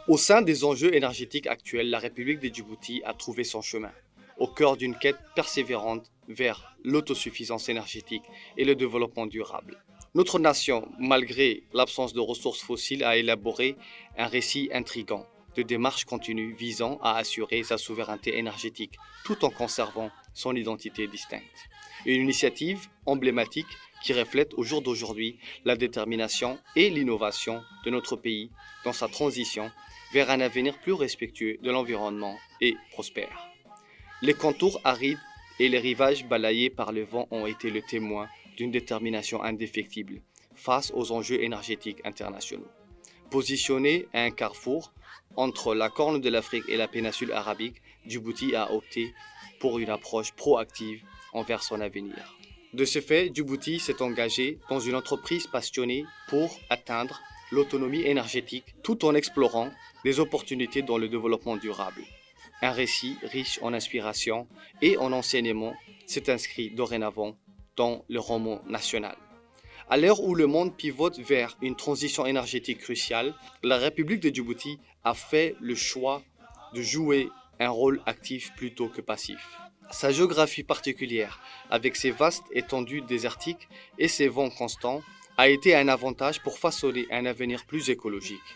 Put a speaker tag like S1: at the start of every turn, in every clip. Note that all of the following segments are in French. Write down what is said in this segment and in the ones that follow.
S1: Au sein des enjeux énergétiques actuels, la République de Djibouti a trouvé son chemin, au cœur d'une quête persévérante vers l'autosuffisance énergétique et le développement durable. Notre nation, malgré l'absence de ressources fossiles, a élaboré un récit intrigant de démarches continues visant à assurer sa souveraineté énergétique tout en conservant son identité distincte. Une initiative emblématique qui reflète au jour d'aujourd'hui la détermination et l'innovation de notre pays dans sa transition vers un avenir plus respectueux de l'environnement et prospère. Les contours arides et les rivages balayés par le vent ont été le témoin d'une détermination indéfectible face aux enjeux énergétiques internationaux. Positionné à un carrefour entre la Corne de l'Afrique et la péninsule arabique, Djibouti a opté pour une approche proactive envers son avenir. De ce fait, Djibouti s'est engagé dans une entreprise passionnée pour atteindre l'autonomie énergétique tout en explorant des opportunités dans le développement durable. Un récit riche en inspiration et en enseignement s'est inscrit dorénavant dans le roman national. À l'heure où le monde pivote vers une transition énergétique cruciale, la République de Djibouti a fait le choix de jouer un rôle actif plutôt que passif. Sa géographie particulière, avec ses vastes étendues désertiques et ses vents constants, a été un avantage pour façonner un avenir plus écologique.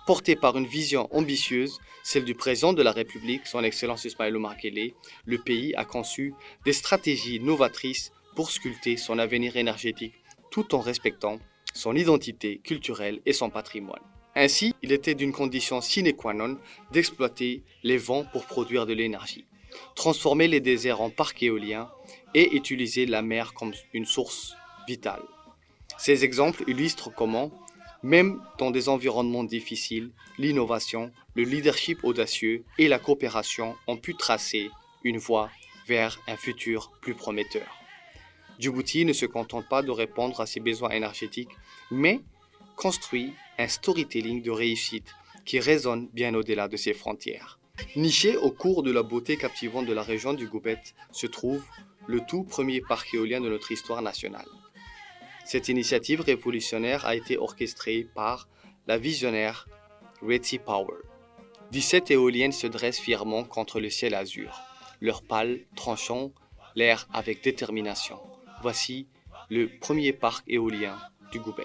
S1: Porté par une vision ambitieuse, celle du président de la République, son Excellence Ismaël Omar Guelleh, le pays a conçu des stratégies novatrices pour sculpter son avenir énergétique tout en respectant son identité culturelle et son patrimoine. Ainsi, il était d'une condition sine qua non d'exploiter les vents pour produire de l'énergie, transformer les déserts en parcs éoliens et utiliser la mer comme une source vitale. Ces exemples illustrent comment, même dans des environnements difficiles, l'innovation, le leadership audacieux et la coopération ont pu tracer une voie vers un futur plus prometteur. Djibouti ne se contente pas de répondre à ses besoins énergétiques, mais construit un storytelling de réussite qui résonne bien au-delà de ses frontières. Niché au cours de la beauté captivante de la région du Goubet se trouve le tout premier parc éolien de notre histoire nationale. Cette initiative révolutionnaire a été orchestrée par la visionnaire Retsi Power. 17 éoliennes se dressent fièrement contre le ciel azur, leurs pales tranchant l'air avec détermination. Voici le premier parc éolien du Goubet,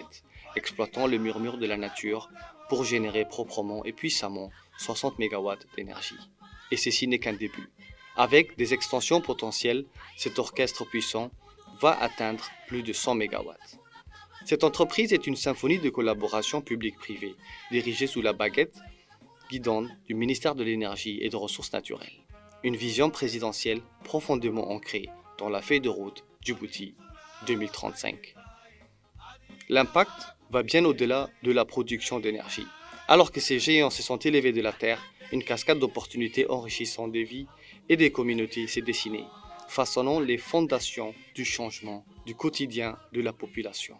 S1: exploitant le murmure de la nature pour générer proprement et puissamment 60 MW d'énergie. Et ceci n'est qu'un début. Avec des extensions potentielles, cet orchestre puissant va atteindre plus de 100 MW. Cette entreprise est une symphonie de collaboration publique-privée, dirigée sous la baguette guidante du ministère de l'Énergie et des Ressources naturelles. Une vision présidentielle profondément ancrée dans la feuille de route Djibouti 2035. L'impact va bien au-delà de la production d'énergie. Alors que ces géants se sont élevés de la terre, une cascade d'opportunités enrichissant des vies et des communautés s'est dessinée, façonnant les fondations du changement du quotidien de la population.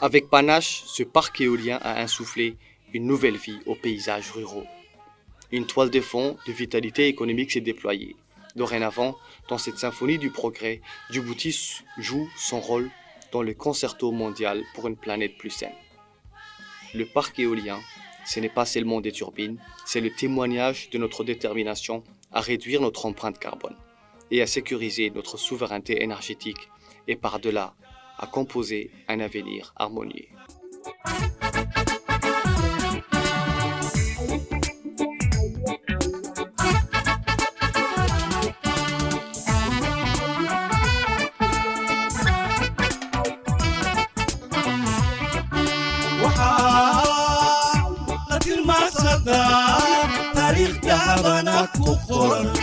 S1: Avec panache, ce parc éolien a insufflé une nouvelle vie aux paysages ruraux. Une toile de fond de vitalité économique s'est déployée. Dorénavant, dans cette symphonie du progrès, Djibouti joue son rôle dans le concerto mondial pour une planète plus saine. Le parc éolien, ce n'est pas seulement des turbines, c'est le témoignage de notre détermination à réduire notre empreinte carbone et à sécuriser notre souveraineté énergétique et par-delà, à composer un avenir harmonieux.
S2: تاريخ تعبنا كقرن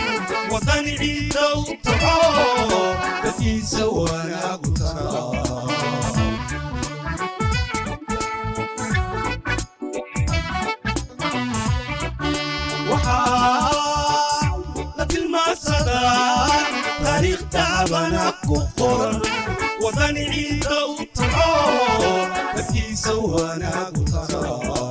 S2: وطن عيدا وطعام بدي سوانا قطران لكن ما صدى تاريخ تعبنا كقرن وطن عيدا وطعام بدي سوانا قطران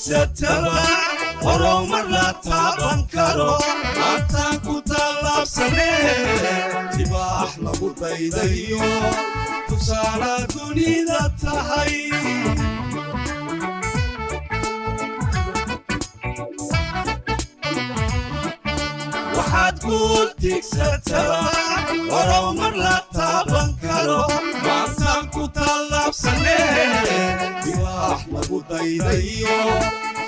S2: ستبع ورو مرة طابن كرو أنت كتلاب سنة تبا أحلى بطيديو تسالة دنيا تهي وحد قلتك ستبع ورو مرة طابن كرو أنت كتلاب سنة تبا أحلى بطيديو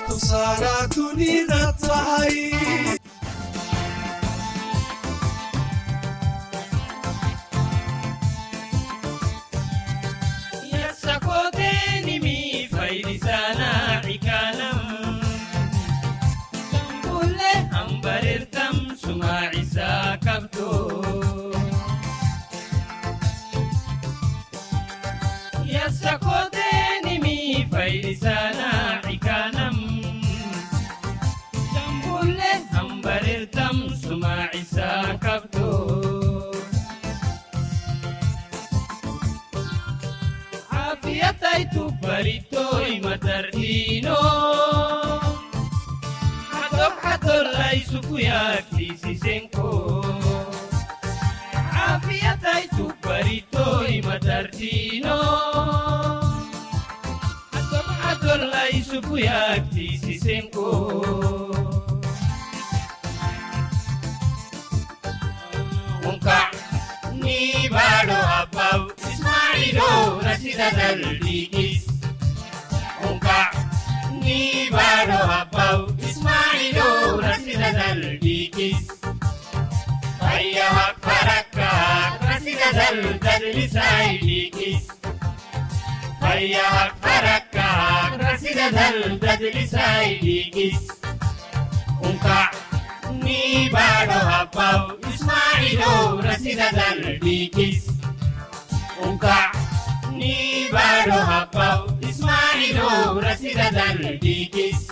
S2: تسالة دنيا تهي
S3: يسكوتني مي فايلسانا عكانم تنبول أمبررتم سمع عيسى كبتو يسكوتني مي فايلسانا عكانم تنبول أمبررتم سمع عيسى كبتو عافيتي بريتوي متردينو حتى ليس فياك سيسينكو عافيتي بريتوي متردينو حتى ليس فياك سيسينكو ونكع نيبالو أباو Ismailo nasida daldigis Onka ni baro abau Ismailo nasida daldigis Faya hak faraka nasida dallisai digis Faya hak faraka nasida dallisai digis Onka ni baro abau Ismailo nasida daldigis Onka ni baro hapau Ismailo rasida dal digis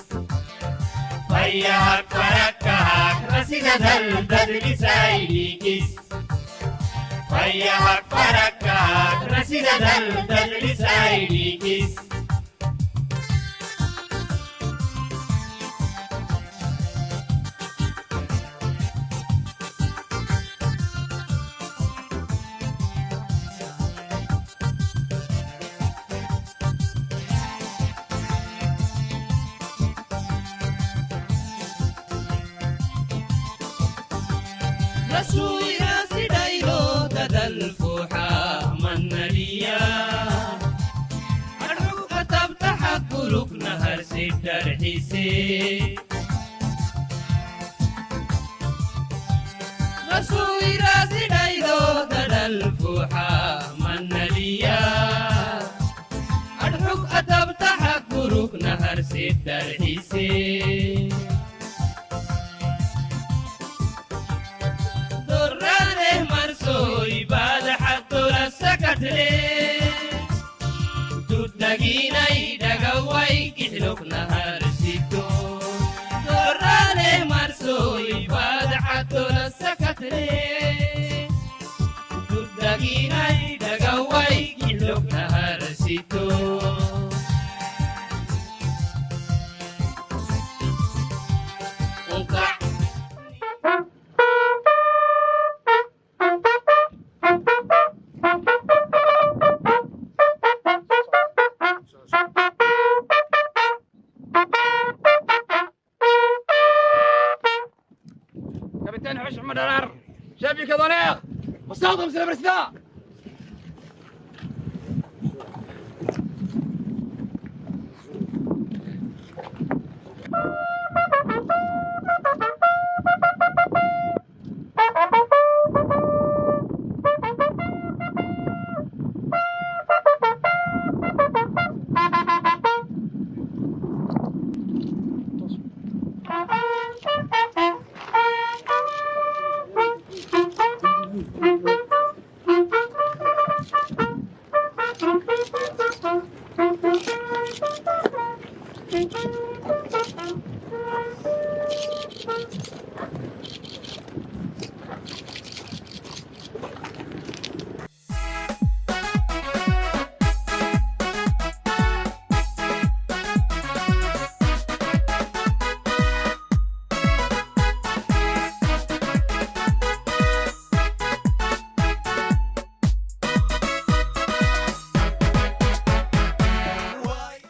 S3: Faya hak faraka rasida dal lisai digis Faya hak faraka rasida dal lisai digis رسولي راسي دايلو تدل فوحة من نليا أرحو كتبت حق نهر رسول راسي دايلو تدل فوحة من ليا أدحك أتبتحك بروك نهر سيد الحسين درانه مرسوي بعد حتى لسكت لي تدقيني دقوي كحلوك نهر سيدو درانه مرسوي بعد حتى لسكت لي تدقيني دقوي كحلوك نهر سيدو
S4: كابتن حوش محمد درار شابي كذونيخ مستخدم سلبرستا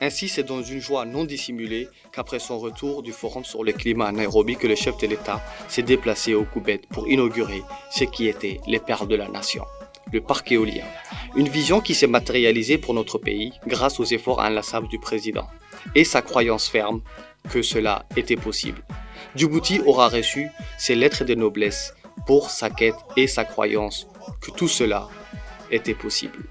S1: Ainsi, c'est dans une joie non dissimulée qu'après son retour du forum sur le climat à Nairobi que le chef de l'État s'est déplacé au Koubet pour inaugurer ce qui était les perles de la nation, le parc éolien. Une vision qui s'est matérialisée pour notre pays grâce aux efforts inlassables du président et sa croyance ferme que cela était possible. Djibouti aura reçu ses lettres de noblesse pour sa quête et sa croyance que tout cela était possible.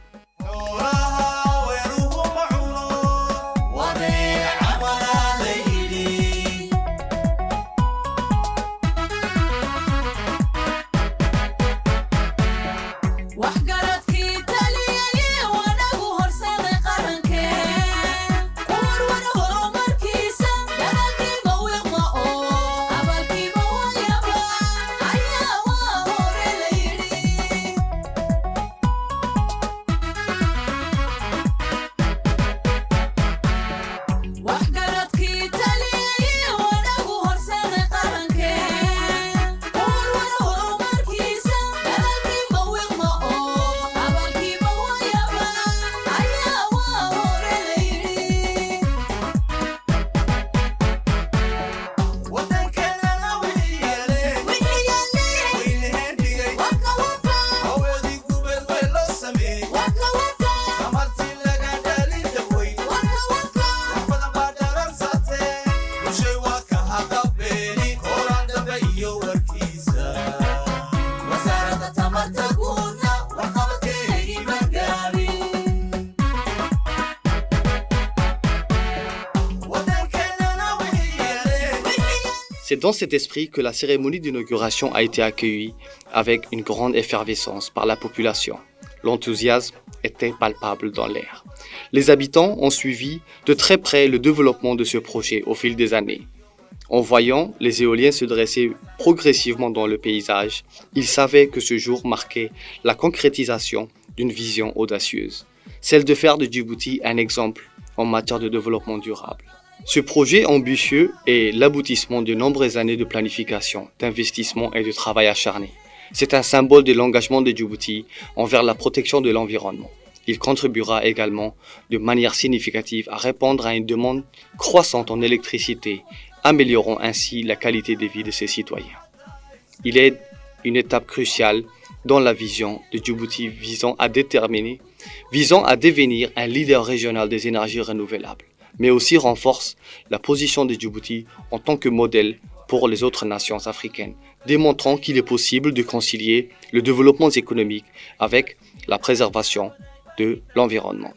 S1: C'est dans cet esprit que la cérémonie d'inauguration a été accueillie avec une grande effervescence par la population. L'enthousiasme était palpable dans l'air. Les habitants ont suivi de très près le développement de ce projet au fil des années. En voyant les éoliens se dresser progressivement dans le paysage, ils savaient que ce jour marquait la concrétisation d'une vision audacieuse, celle de faire de Djibouti un exemple en matière de développement durable. Ce projet ambitieux est l'aboutissement de nombreuses années de planification, d'investissement et de travail acharné. C'est un symbole de l'engagement de Djibouti envers la protection de l'environnement. Il contribuera également de manière significative à répondre à une demande croissante en électricité, améliorant ainsi la qualité de vie de ses citoyens. Il est une étape cruciale dans la vision de Djibouti visant à devenir un leader régional des énergies renouvelables. mais aussi renforce la position de Djibouti en tant que modèle pour les autres nations africaines, démontrant qu'il est possible de concilier le développement économique avec la préservation de l'environnement.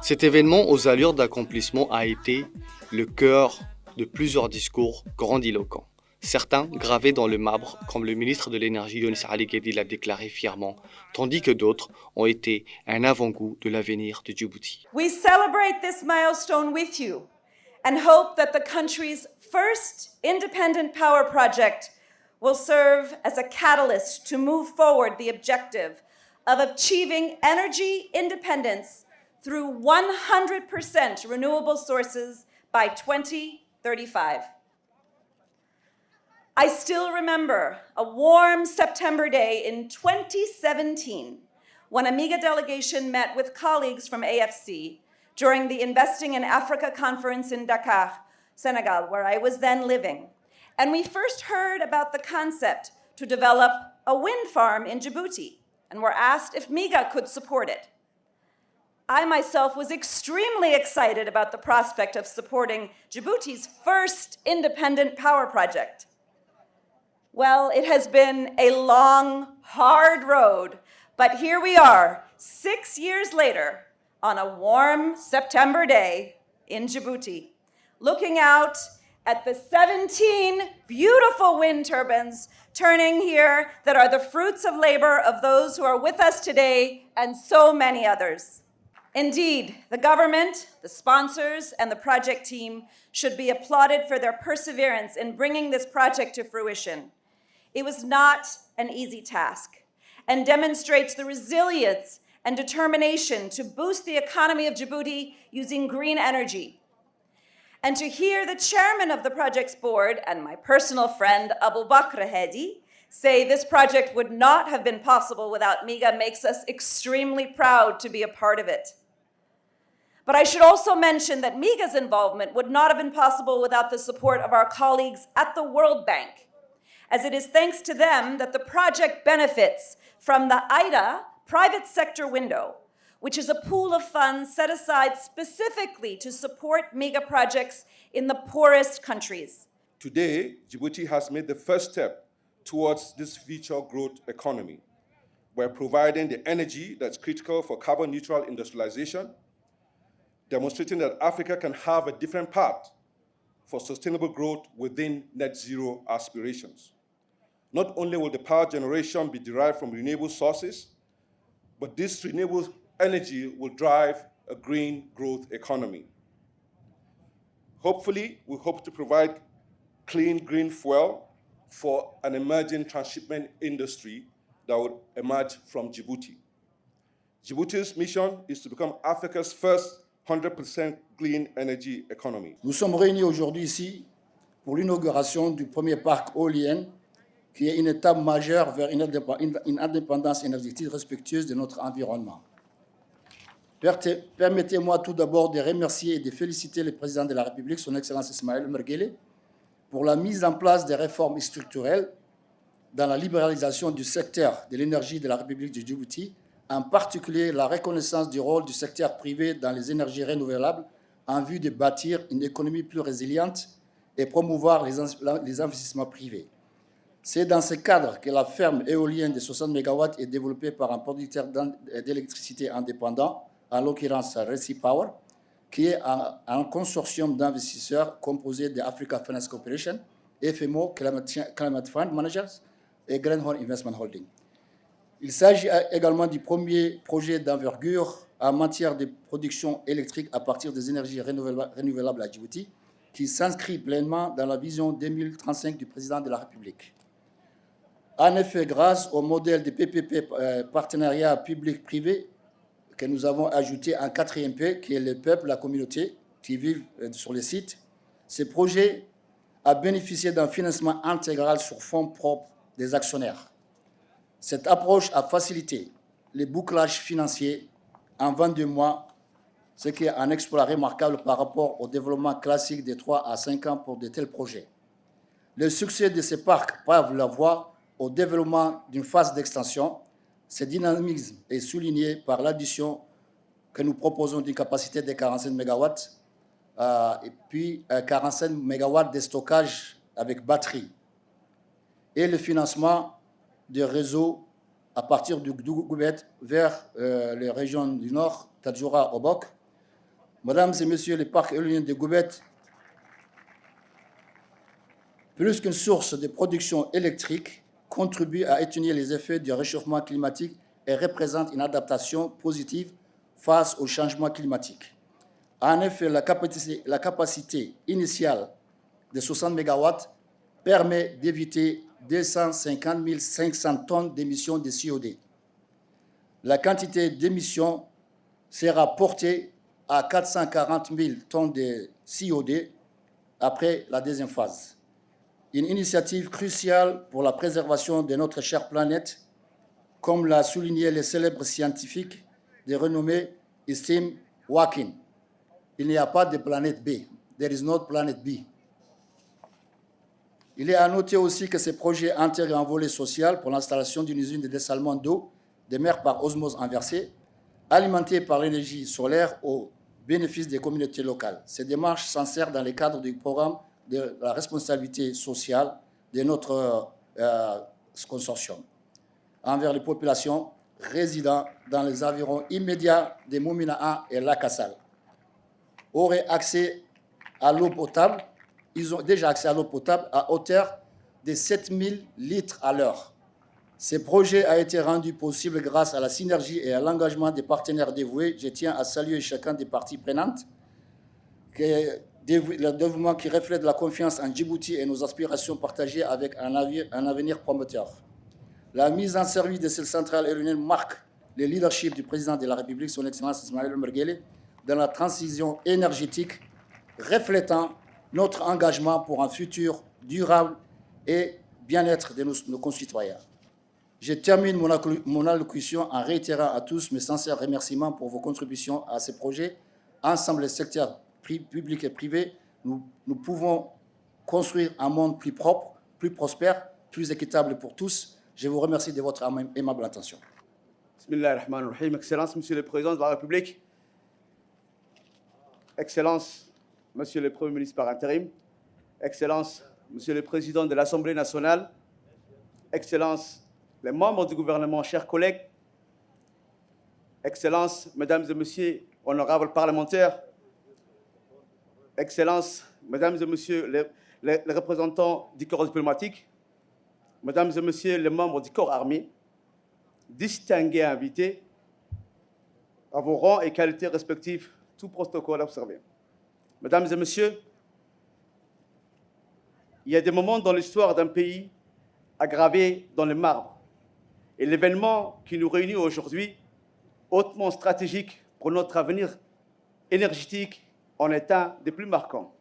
S1: Cet événement aux allures d'accomplissement a été le cœur de plusieurs discours grandiloquents. Certains gravés dans le marbre, comme le ministre de l'Énergie Younis Ali Guedi l'a déclaré fièrement, tandis que d'autres ont été un avant-goût de l'avenir de Djibouti.
S5: We celebrate this milestone with you and hope that the country's first independent power project will serve as a catalyst to move forward the objective of achieving energy independence through 100% renewable sources by 2035. I still remember a warm September day in 2017 when Amiga delegation met with colleagues from AFC during the Investing in Africa conference in Dakar, Senegal, where I was then living. And we first heard about the concept to develop a wind farm in Djibouti and were asked if MIGA could support it. I myself was extremely excited about the prospect of supporting Djibouti's first independent power project. Well, it has been a long, hard road, but here we are, 6 years later, on a warm September day in Djibouti, looking out at the 17 beautiful wind turbines turning here that are the fruits of labor of those who are with us today and so many others. Indeed, the government, the sponsors, and the project team should be applauded for their perseverance in bringing this project to fruition. It was not an easy task and demonstrates the resilience and determination to boost the economy of Djibouti using green energy. And to hear the chairman of the project's board and my personal friend Abu Bakr Hedi say this project would not have been possible without MIGA makes us extremely proud to be a part of it. But I should also mention that MIGA's involvement would not have been possible without the support of our colleagues at the World Bank, as it is thanks to them that the project benefits from the IDA private sector window, which is a pool of funds set aside specifically to support mega projects in the poorest countries.
S6: Today, Djibouti has made the first step towards this future growth economy. We're providing the energy that's critical for carbon neutral industrialization, demonstrating that Africa can have a different path for sustainable growth within net zero aspirations. Not only will the power generation be derived from renewable sources, but this renewable energy will drive a green growth economy. Hopefully, we hope to provide clean green fuel for an emerging transshipment industry that would emerge from Djibouti. Djibouti's mission is to become Africa's first 100% clean energy economy.
S7: Nous sommes réunis aujourd'hui ici pour l'inauguration du premier parc éolien qui est une étape majeure vers une indépendance énergétique respectueuse de notre environnement. Permettez-moi tout d'abord de remercier et de féliciter le président de la République, son Excellence Ismaël Omar Guelleh, pour la mise en place des réformes structurelles dans la libéralisation du secteur de l'énergie de la République de Djibouti, en particulier la reconnaissance du rôle du secteur privé dans les énergies renouvelables en vue de bâtir une économie plus résiliente et promouvoir les investissements privés. C'est dans ce cadre que la ferme éolienne de 60 MW est développée par un producteur d'électricité indépendant, en l'occurrence Reci Power, qui est un consortium d'investisseurs composé de Africa Finance Corporation, FMO, Climate Fund Managers et Greenhorn Investment Holding. Il s'agit également du premier projet d'envergure en matière de production électrique à partir des énergies renouvelables à Djibouti, qui s'inscrit pleinement dans la vision 2035 du président de la République. En effet, grâce au modèle de PPP, partenariat public-privé, que nous avons ajouté un 4e P, qui est le peuple, la communauté qui vivent sur les sites, ce projet a bénéficié d'un financement intégral sur fonds propres des actionnaires. Cette approche a facilité les bouclages financiers en 22 mois, ce qui est un exploit remarquable par rapport au développement classique de 3 à 5 ans pour de tels projets. Le succès de ces parcs pave la voie au développement d'une phase d'extension. Ce dynamisme est souligné par l'addition que nous proposons d'une capacité de 45 MW et puis 45 MW de stockage avec batterie et le financement des réseaux à partir du Goubet vers les régions du Nord, Tadjoura, Obok. Mesdames et messieurs, le parc éolien de Goubet, plus qu'une source de production électrique, contribue à atténuer les effets du réchauffement climatique et représente une adaptation positive face au changement climatique. En effet, la capacité initiale de 60 MW permet d'éviter 250 500 tonnes d'émissions de CO2. La quantité d'émissions sera portée à 440 000 tonnes de CO2 après la deuxième phase. une initiative cruciale pour la préservation de notre chère planète, comme l'a souligné le célèbre scientifique de renommée Stephen Hawking. Il n'y a pas de planète B. There is no planet B. Il est à noter aussi que ces projets intègrent un volet social pour l'installation d'une usine de dessalement d'eau de mer par osmose inversée, alimentée par l'énergie solaire au bénéfice des communautés locales. Ces démarches s'insèrent dans le cadre du programme de la responsabilité sociale de notre consortium envers les populations résidant dans les environs immédiats de Moumina 1 et Lakassal. Auraient accès à l'eau potable. Ils ont déjà accès à l'eau potable à hauteur de 7000 litres à l'heure. Ce projet a été rendu possible grâce à la synergie et à l'engagement des partenaires dévoués. Je tiens à saluer chacun des parties prenantes, le dévouement qui reflète la confiance en Djibouti et nos aspirations partagées avec un avenir prometteur. La mise en service de cette centrale éolienne marque le leadership du président de la République, son Excellence Ismaël Omar Guelleh, dans la transition énergétique, reflétant notre engagement pour un futur durable et bien-être de nos concitoyens. Je termine mon allocution en réitérant à tous mes sincères remerciements pour vos contributions à ces projets. Ensemble, les secteurs publics et privés, nous pouvons construire un monde plus propre, plus prospère, plus équitable pour tous. Je vous remercie de votre aimable attention.
S8: Bismillahirrahmanirrahim. Excellence, Monsieur le Président de la République. Excellence, Monsieur le Premier ministre par intérim. Excellence, Monsieur le Président de l'Assemblée nationale. Excellence, les membres du gouvernement, chers collègues. Excellence, Mesdames et Messieurs, honorables parlementaires. Excellence, Mesdames et Messieurs les représentants du corps diplomatique. Mesdames et Messieurs les membres du corps armé, distingués invités, à vos rangs et qualités respectives, tout protocole observé. Mesdames et Messieurs, il y a des moments dans l'histoire d'un pays aggravés dans le marbre. Et l'événement qui nous réunit aujourd'hui, hautement stratégique pour notre avenir énergétique, en est un des plus marquants.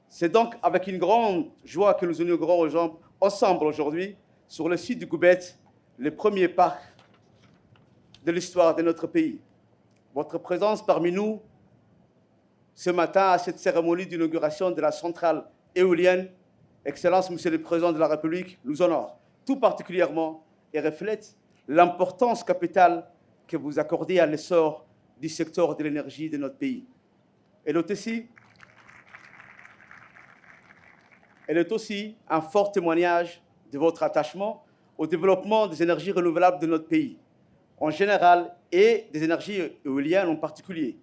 S8: C'est donc avec une grande joie que nous inaugurons ensemble aujourd'hui, sur le site du Goubet, le premier parc de l'histoire de notre pays. Votre présence parmi nous ce matin à cette cérémonie d'inauguration de la centrale éolienne, Excellence, Monsieur le Président de la République, nous honore tout particulièrement et reflète l'importance capitale que vous accordez à l'essor du secteur de l'énergie de notre pays. Elle est aussi un fort témoignage de votre attachement au développement des énergies renouvelables de notre pays, en général, et des énergies éoliennes en particulier.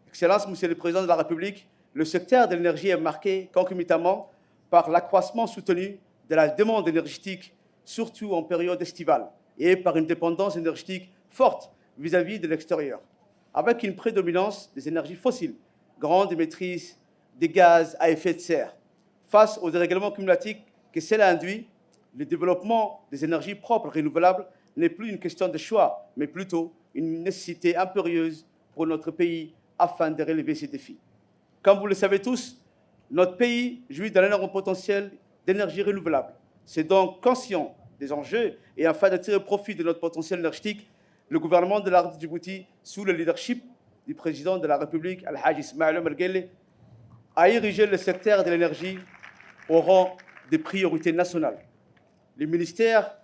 S8: Excellence, Monsieur le Président de la République, le secteur de l'énergie est marqué concomitamment par l'accroissement soutenu de la demande énergétique, surtout en période estivale, et par une dépendance énergétique forte vis-à-vis de l'extérieur, avec une prédominance des énergies fossiles, grande maîtrise des gaz à effet de serre. Face au dérèglement climatique que cela induit, le développement des énergies propres renouvelables n'est plus une question de choix, mais plutôt une nécessité impérieuse pour notre pays afin de relever ces défis. Comme vous le savez tous, notre pays jouit d'un énorme potentiel d'énergie renouvelable. C'est donc conscient des enjeux et afin de tirer profit de notre potentiel énergétique, le gouvernement de la République de Djibouti, sous le leadership du président de la République, Al-Hajj Ismaël Omar Guelleh, a érigé le secteur de l'énergie au rang des priorités nationales. Le ministère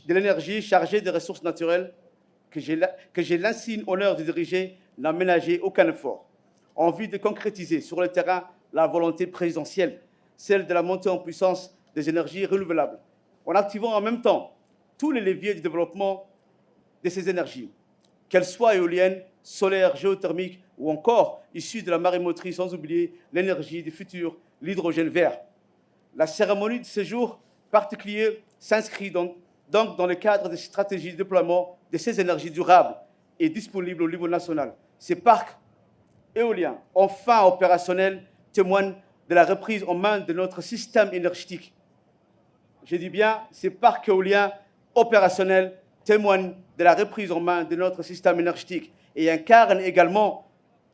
S8: de l'énergie chargé des ressources naturelles que j'ai l'insigne honneur de diriger n'a ménagé aucun effort en vue de concrétiser sur le terrain la volonté présidentielle, celle de la montée en puissance des énergies renouvelables, en activant en même temps tous les leviers de développement de ces énergies, qu'elles soient éoliennes, solaires, géothermiques ou encore issues de la marémotrice, sans oublier l'énergie du futur, l'hydrogène vert. La cérémonie de ce jour particulier s'inscrit donc dans le cadre des stratégies de déploiement de ces énergies durables et disponibles au niveau national. Ces parcs éoliens, enfin opérationnels, témoignent de la reprise en main de notre système énergétique. Je dis bien, ces parcs éoliens opérationnels témoignent de la reprise en main de notre système énergétique et incarnent également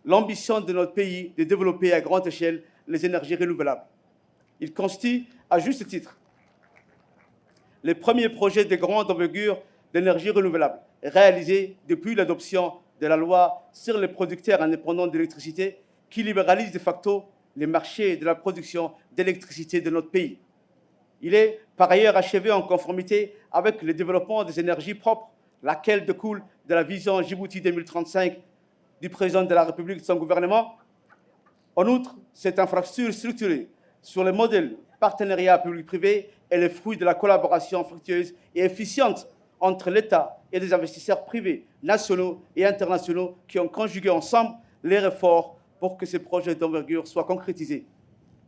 S8: l'ambition de notre pays de développer à grande échelle les énergies renouvelables. Il constitue, à juste titre, les premiers projets de grande envergure d'énergie renouvelable réalisés depuis l'adoption de la loi sur les producteurs indépendants d'électricité qui libéralise de facto les marchés de la production d'électricité de notre pays. Il est par ailleurs achevé en conformité avec le développement des énergies propres, laquelle découle de la vision Djibouti 2035 du président de la République et de son gouvernement. En outre, cette infrastructure structurée sur le modèle partenariat public-privé est le fruit de la collaboration fructueuse et efficiente entre l'État et des investisseurs privés, nationaux et internationaux qui ont conjugué ensemble les efforts pour que ces projets d'envergure soient concrétisés.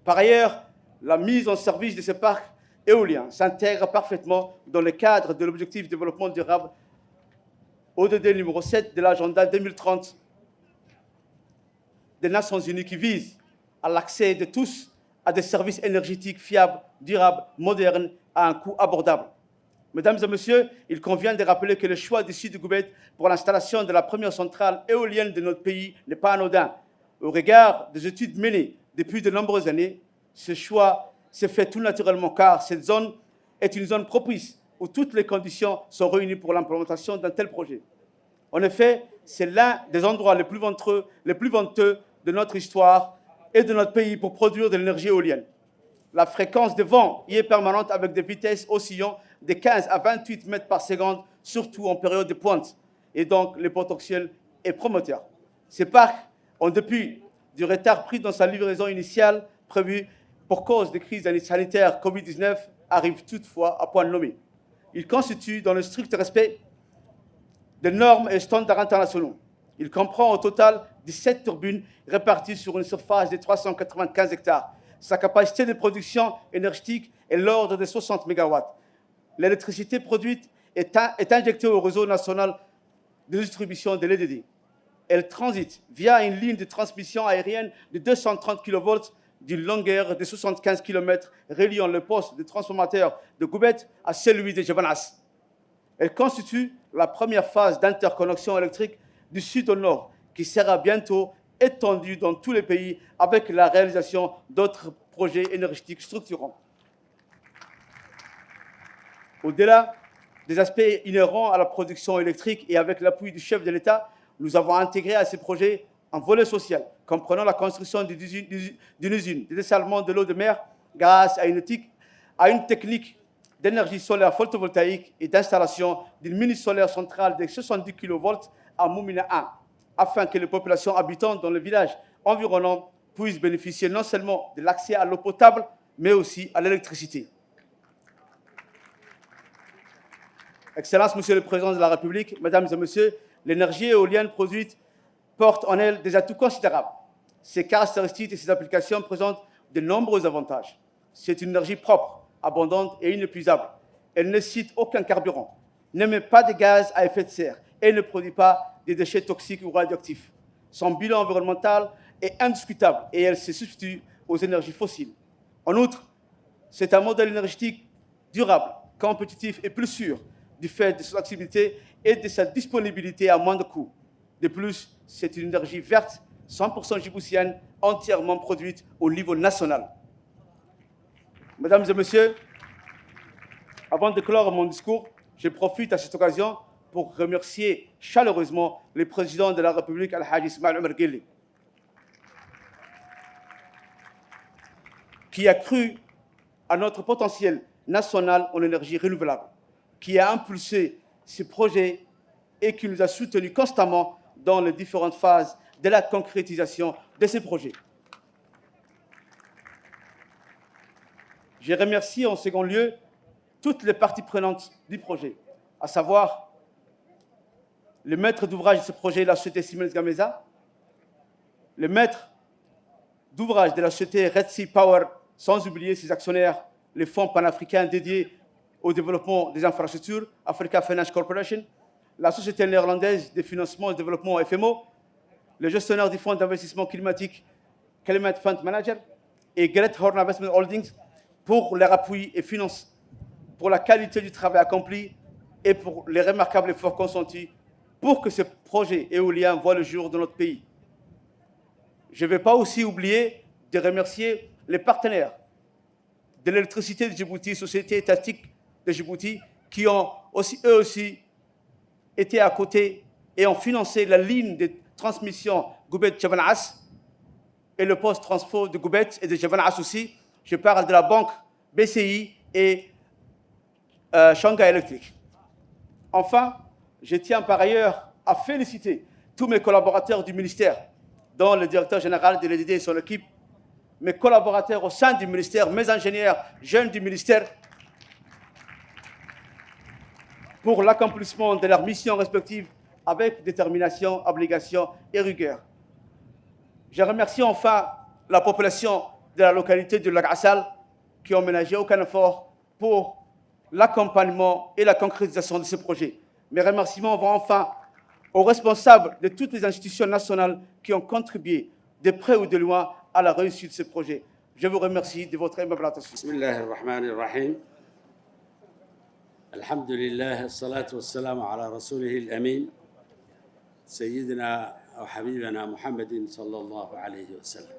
S8: Par ailleurs, la mise en service de ces parcs éoliens s'intègre parfaitement dans le cadre de l'objectif de développement durable ODD numéro 7 de l'agenda 2030 des Nations Unies qui vise à l'accès de tous à des services énergétiques fiables, durables, modernes, à un coût abordable. Mesdames et messieurs, il convient de rappeler que le choix du site de Goubet pour l'installation de la première centrale éolienne de notre pays n'est pas anodin. Au regard des études menées depuis de nombreuses années, ce choix s'est fait tout naturellement car cette zone est une zone propice où toutes les conditions sont réunies pour l'implémentation d'un tel projet. En effet, c'est l'un des endroits les plus venteux de notre histoire et de notre pays pour produire de l'énergie éolienne. La fréquence de vent y est permanente avec des vitesses oscillant de 15 à 28 mètres par seconde, surtout en période de pointe, et donc le potentiel est prometteur. Ces parcs ont, depuis du retard pris dans sa livraison initiale prévue pour cause des crises sanitaires Covid-19, arrivent toutefois à point nommé. Ils constituent, dans le strict respect des normes et standards internationaux, il comprend au total 17 turbines réparties sur une surface de 395 hectares. Sa capacité de production énergétique est l'ordre de 60 MW. L'électricité produite est injectée au réseau national de distribution de l'EDD. Elle transite via une ligne de transmission aérienne de 230 kV d'une longueur de 75 km reliant le poste de transformateur de Goubet à celui de Jebanas. Elle constitue la première phase d'interconnexion électrique du sud au nord qui sera bientôt étendue dans tous les pays avec la réalisation d'autres projets énergétiques structurants. Au-delà des aspects inhérents à la production électrique et avec l'appui du chef de l'État, nous avons intégré à ces projets un volet social, comprenant la construction d'une usine de dessalement de l'eau de mer grâce à une technique d'énergie solaire photovoltaïque et d'installation d'une mini-solaire centrale de 70 kV à Moumina 1, afin que les populations habitant dans le village environnant puissent bénéficier non seulement de l'accès à l'eau potable, mais aussi à l'électricité. Excellences, Monsieur le Président de la République, Mesdames et Messieurs, l'énergie éolienne produite porte en elle des atouts considérables. Ses caractéristiques et ses applications présentent de nombreux avantages. C'est une énergie propre, abondante et inépuisable. Elle ne cite aucun carburant, n'émet pas de gaz à effet de serre et ne produit pas des déchets toxiques ou radioactifs. Son bilan environnemental est indiscutable et elle se substitue aux énergies fossiles. En outre, c'est un modèle énergétique durable, compétitif et plus sûr du fait de son accessibilité et de sa disponibilité à moindre coût. De plus, c'est une énergie verte, 100% djiboutienne, entièrement produite au niveau national. Mesdames et messieurs, avant de clore mon discours, je profite à cette occasion pour remercier chaleureusement le président de la République, Al-Hajj Ismail Omar Guelleh, qui a cru à notre potentiel national en énergie renouvelable, qui a impulsé ces projets et qui nous a soutenus constamment dans les différentes phases de la concrétisation de ces projets. Je remercie en second lieu toutes les parties prenantes du projet, à savoir le maître d'ouvrage de ce projet, la société Siemens Gamesa, le maître d'ouvrage de la société Red Sea Power, sans oublier ses actionnaires, les fonds panafricains dédiés au développement des infrastructures, Africa Finance Corporation, la société néerlandaise de financement et de développement FMO, le gestionnaire du fonds d'investissement climatique Climate Fund Manager et Great Horn Investment Holdings pour leur appui et finance, pour la qualité du travail accompli et pour les remarquables efforts consentis pour que ce projet éolien voit le jour dans notre pays. Je ne vais pas aussi oublier de remercier les partenaires de l'électricité de Djibouti, société étatique de Djibouti, qui ont aussi, eux aussi, été à côté et ont financé la ligne de transmission Goubet-Djabanaas et le poste transfo de Goubet et de Djabanaas aussi. Je parle de la banque BCI et Shanghai Electric. Enfin, je tiens par ailleurs à féliciter tous mes collaborateurs du ministère, dont le directeur général de l'EDD et son équipe, mes collaborateurs au sein du ministère, mes ingénieurs jeunes du ministère, pour l'accomplissement de leurs missions respectives avec détermination, abnégation et rigueur. Je remercie enfin la population de la localité de Lagassal qui ont ménagé aucun effort pour l'accompagnement et la concrétisation de ce projet. Mes remerciements vont enfin aux responsables de toutes les institutions nationales qui ont contribué de près ou de loin à la réussite de ce projet. Je vous remercie de votre aimable attention.
S9: Bismillahirrahmanirrahim. Alhamdulillah, as-salatu was-salam ala rasulih al-amin, Sayyidina wa Habibana Muhammadin sallallahu alayhi wa sallam.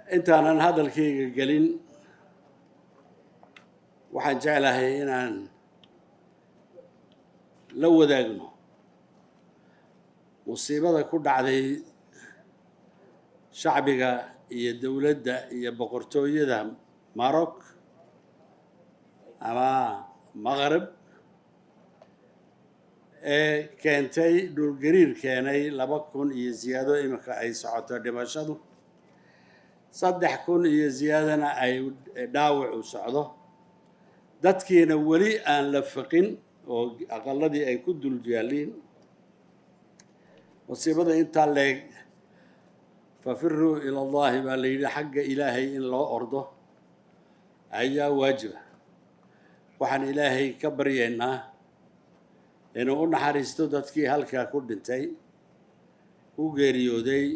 S9: Intaanan hadalkayga gelin, waxaan jeclahay inaan la wadaagno musiibada ku dhacday shacbiga iyo dowladda iyo boqortooyada Maroc ama Maghrib ee keentay dhulgariir keenay 2,000 iyo ziyaado imika ay socoto dhimashadu 3,000 iyo ziyaadana ay dhaawac u socdo dadkiina weli aan la faqin oo aqalladii ay ku dul yaaliin musiibada intaa leeg fafirru ila allahi baa la yidhi xagga ilaahay in loo ordo ayaa waajiba waxaan ilaahay ka baryaynaa inuu u naxariisto dadkii halkaa ku dhintay ku geeriyooday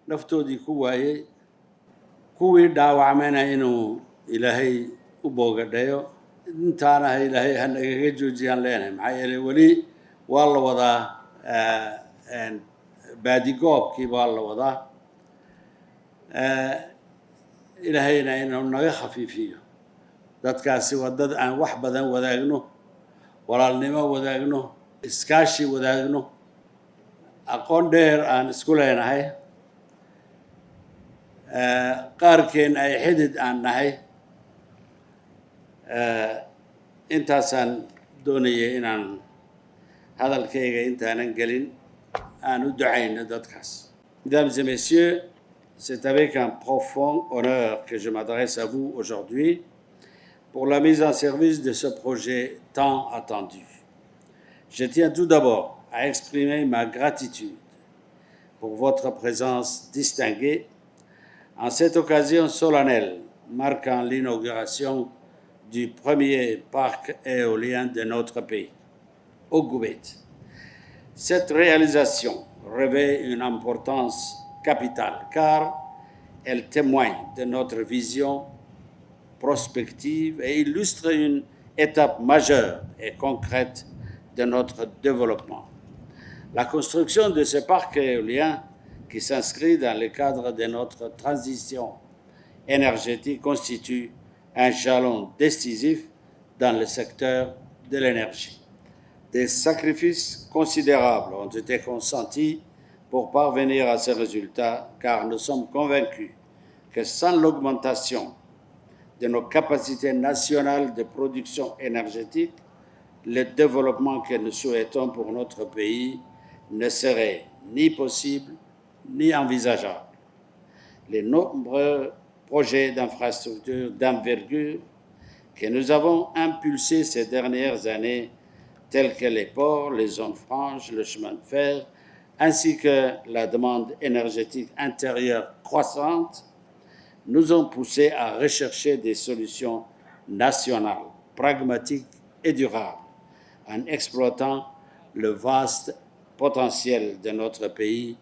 S9: naftoodii ku waayey kuwii dhaawacmayna inuu ilaahay u boogadhayo intaana ilaahay ha nagaga joojiyaan leenahay maxaa yeelay weli waa la wadaa baadigoobkii baa la wadaa ilaahayna inuu naga khafiifiyo dadkaasi waa dad aan wax badan wadaagno walaalnimo wadaagno iskaashi wadaagno aqoon dheer aan isku leenahay qaarkeen ay xidid aan nahay intaasaan doonayay inaan hadalkayga intaanan gelin aan u ducayno dadkaas. Mesdames et messieurs, c'est avec un profond honneur que je m'adresse à vous aujourd'hui pour la mise en service de ce projet tant attendu. Je tiens tout d'abord à exprimer ma gratitude pour votre présence distinguée en cette occasion solennelle marquant l'inauguration du premier parc éolien de notre pays, au Goubet. Cette réalisation revêt une importance capitale car elle témoigne de notre vision prospective et illustre une étape majeure et concrète de notre développement. La construction de ce parc éolien, qui s'inscrit dans le cadre de notre transition énergétique, constitue un jalon décisif dans le secteur de l'énergie. Des sacrifices considérables ont été consentis pour parvenir à ce résultat, car nous sommes convaincus que sans l'augmentation de nos capacités nationales de production énergétique, le développement que nous souhaitons pour notre pays ne serait ni possible ni envisageable. Les nombreux projets d'infrastructures d'envergure que nous avons impulsés ces dernières années, tels que les ports, les zones franches, le chemin de fer, ainsi que la demande énergétique intérieure croissante, nous ont poussés à rechercher des solutions nationales, pragmatiques et durables, en exploitant le vaste potentiel de notre pays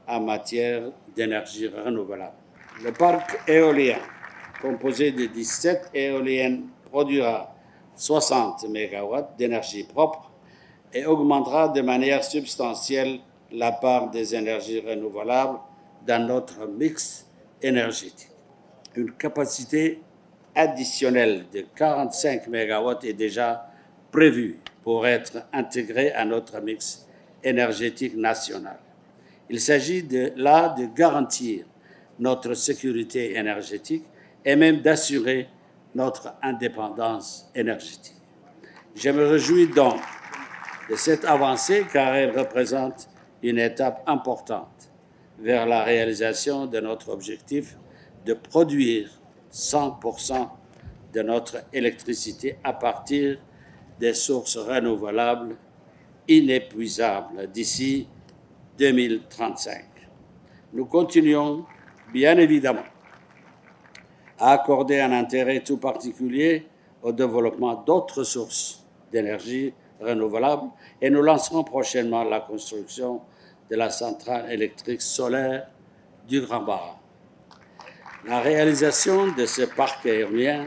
S9: en matière d'énergie renouvelable. Le parc éolien, composé de 17 éoliennes, produira 60 MW d'énergie propre et augmentera de manière substantielle la part des énergies renouvelables dans notre mix énergétique. Une capacité additionnelle de 45 MW est déjà prévue pour être intégrée à notre mix énergétique national. Il s'agit là de garantir notre sécurité énergétique et même d'assurer notre indépendance énergétique. Je me réjouis donc de cette avancée car elle représente une étape importante vers la réalisation de notre objectif de produire 100% de notre électricité à partir des sources renouvelables inépuisables d'ici 2035. Nous continuons bien évidemment à accorder un intérêt tout particulier au développement d'autres sources d'énergie renouvelable et nous lancerons prochainement la construction de la centrale électrique solaire du Grand Bara. La réalisation de ce parc éolien,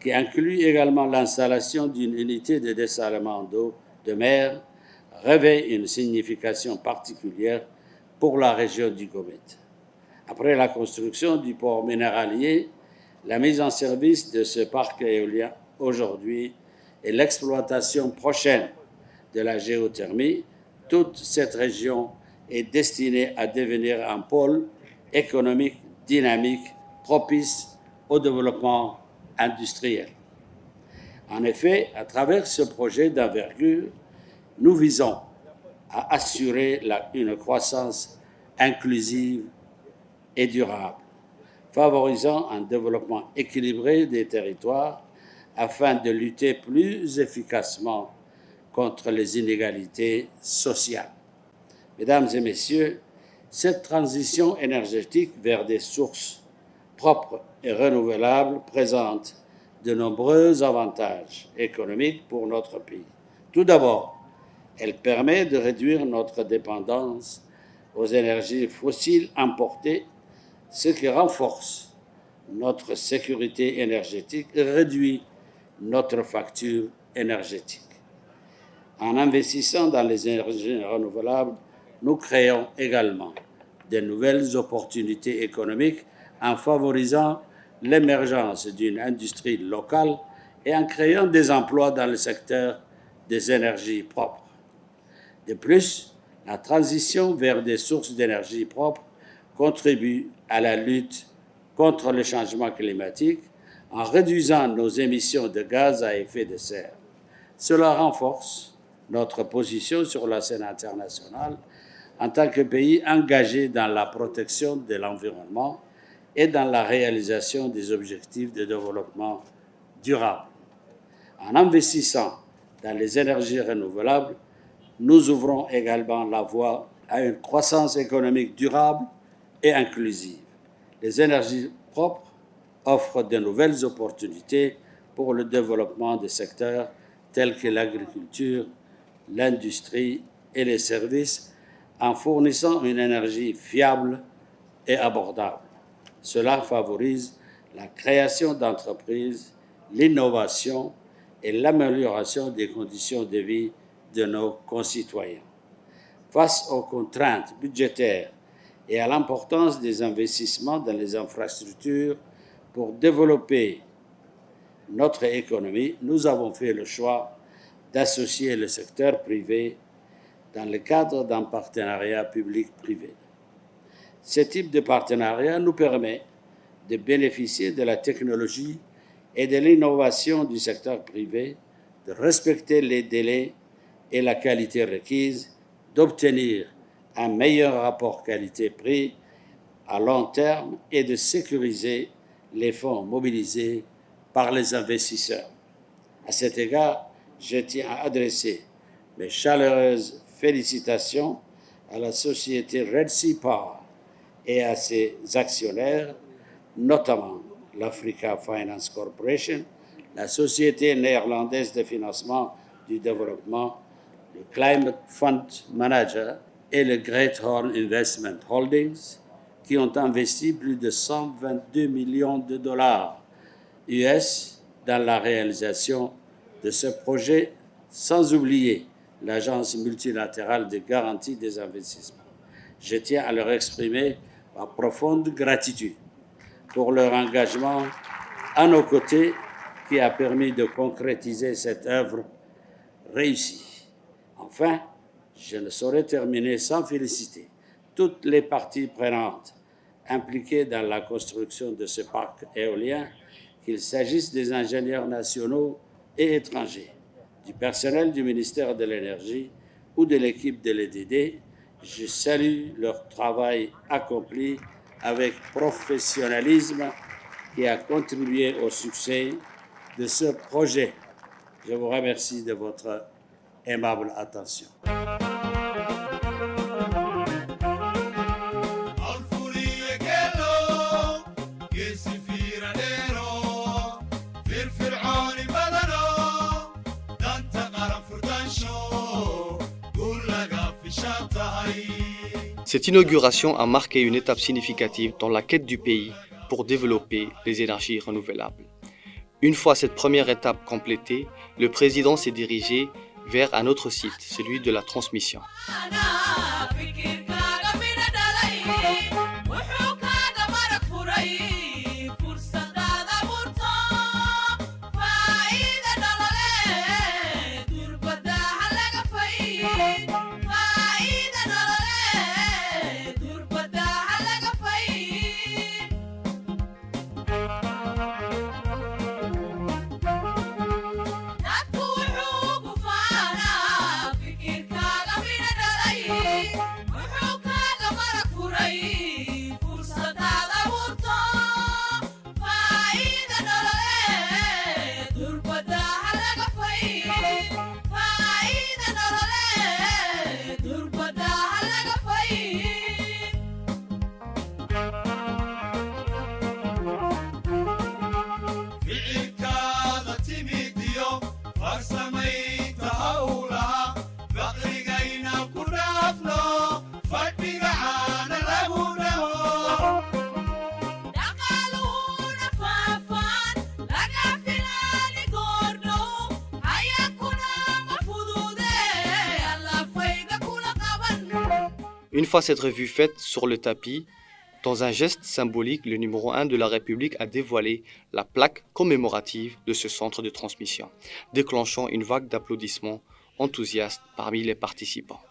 S9: qui inclut également l'installation d'une unité de dessalement d'eau de mer, revêt une signification particulière pour la région du Gomet. Après la construction du port minéralier, la mise en service de ce parc éolien aujourd'hui et l'exploitation prochaine de la géothermie, toute cette région est destinée à devenir un pôle économique dynamique propice au développement industriel. En effet, à travers ce projet d'envergure, nous visons à assurer une croissance inclusive et durable, favorisant un développement équilibré des territoires afin de lutter plus efficacement contre les inégalités sociales. Mesdames et messieurs, cette transition énergétique vers des sources propres et renouvelables présente de nombreux avantages économiques pour notre pays. Tout d'abord, elle permet de réduire notre dépendance aux énergies fossiles importées, ce qui renforce notre sécurité énergétique et réduit notre facture énergétique. En investissant dans les énergies renouvelables, nous créons également de nouvelles opportunités économiques en favorisant l'émergence d'une industrie locale et en créant des emplois dans le secteur des énergies propres. De plus, la transition vers des sources d'énergie propres contribue à la lutte contre le changement climatique en réduisant nos émissions de gaz à effet de serre. Cela renforce notre position sur la scène internationale en tant que pays engagé dans la protection de l'environnement et dans la réalisation des objectifs de développement durable. En investissant dans les énergies renouvelables, nous ouvrons également la voie à une croissance économique durable et inclusive. Les énergies propres offrent de nouvelles opportunités pour le développement des secteurs tels que l'agriculture, l'industrie et les services en fournissant une énergie fiable et abordable. Cela favorise la création d'entreprises, l'innovation et l'amélioration des conditions de vie de nos concitoyens. Face aux contraintes budgétaires et à l'importance des investissements dans les infrastructures pour développer notre économie, nous avons fait le choix d'associer le secteur privé dans le cadre d'un partenariat public-privé. Ce type de partenariat nous permet de bénéficier de la technologie et de l'innovation du secteur privé, de respecter les délais et la qualité requise, d'obtenir un meilleur rapport qualité-prix à long terme et de sécuriser les fonds mobilisés par les investisseurs. À cet égard, je tiens à adresser mes chaleureuses félicitations à la société Red Sea Power et à ses actionnaires, notamment l'Africa Finance Corporation, la société néerlandaise de financement du développement, le Climate Fund Manager et le Great Horn Investment Holdings, qui ont investi plus de 122 millions de dollars US dans la réalisation de ce projet, sans oublier l'Agence multilatérale de garantie des investissements. Je tiens à leur exprimer ma profonde gratitude pour leur engagement à nos côtés qui a permis de concrétiser cette œuvre réussie. Enfin, je ne saurais terminer sans féliciter toutes les parties prenantes impliquées dans la construction de ce parc éolien, qu'il s'agisse des ingénieurs nationaux et étrangers, du personnel du ministère de l'Énergie ou de l'équipe de l'EDD. Je salue leur travail accompli avec professionnalisme qui a contribué au succès de ce projet. Je vous remercie de votre aimable attention.
S1: Cette inauguration a marqué une étape significative dans la quête du pays pour développer les énergies renouvelables. Une fois cette première étape complétée, le président s'est dirigé vers un autre site, celui de la transmission. Une fois cette revue faite sur le tapis, dans un geste symbolique, le numéro 1 de la République a dévoilé la plaque commémorative de ce centre de transmission, déclenchant une vague d'applaudissements enthousiastes parmi les participants.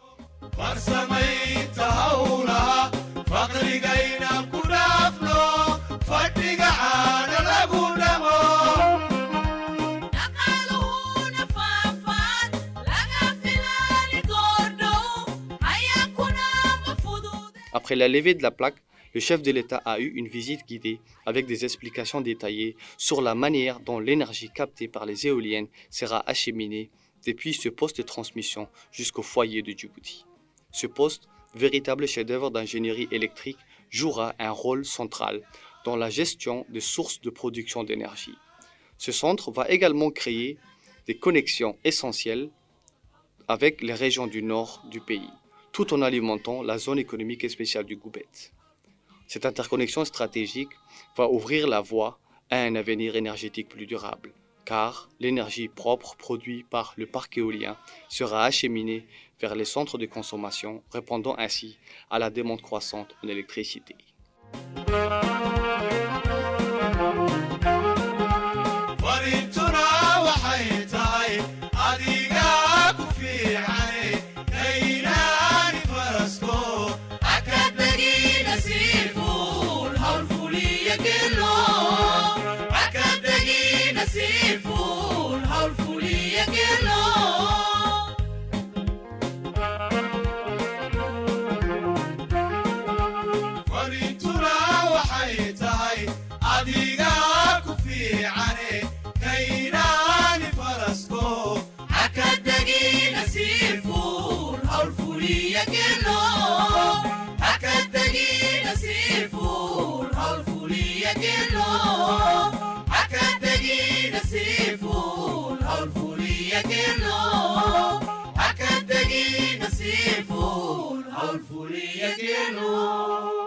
S1: Après la levée de la plaque, le chef de l'État a eu une visite guidée avec des explications détaillées sur la manière dont l'énergie captée par les éoliennes sera acheminée depuis ce poste de transmission jusqu'au foyer de Djibouti. Ce poste, véritable chef-d'œuvre d'ingénierie électrique, jouera un rôle central dans la gestion des sources de production d'énergie. Ce centre va également créer des connexions essentielles avec les régions du nord du pays, tout en alimentant la zone économique spéciale du Goubet. Cette interconnexion stratégique va ouvrir la voie à un avenir énergétique plus durable, car l'énergie propre produite par le parc éolien sera acheminée vers les centres de consommation, répondant ainsi à la demande croissante en électricité.
S2: Alfulia que no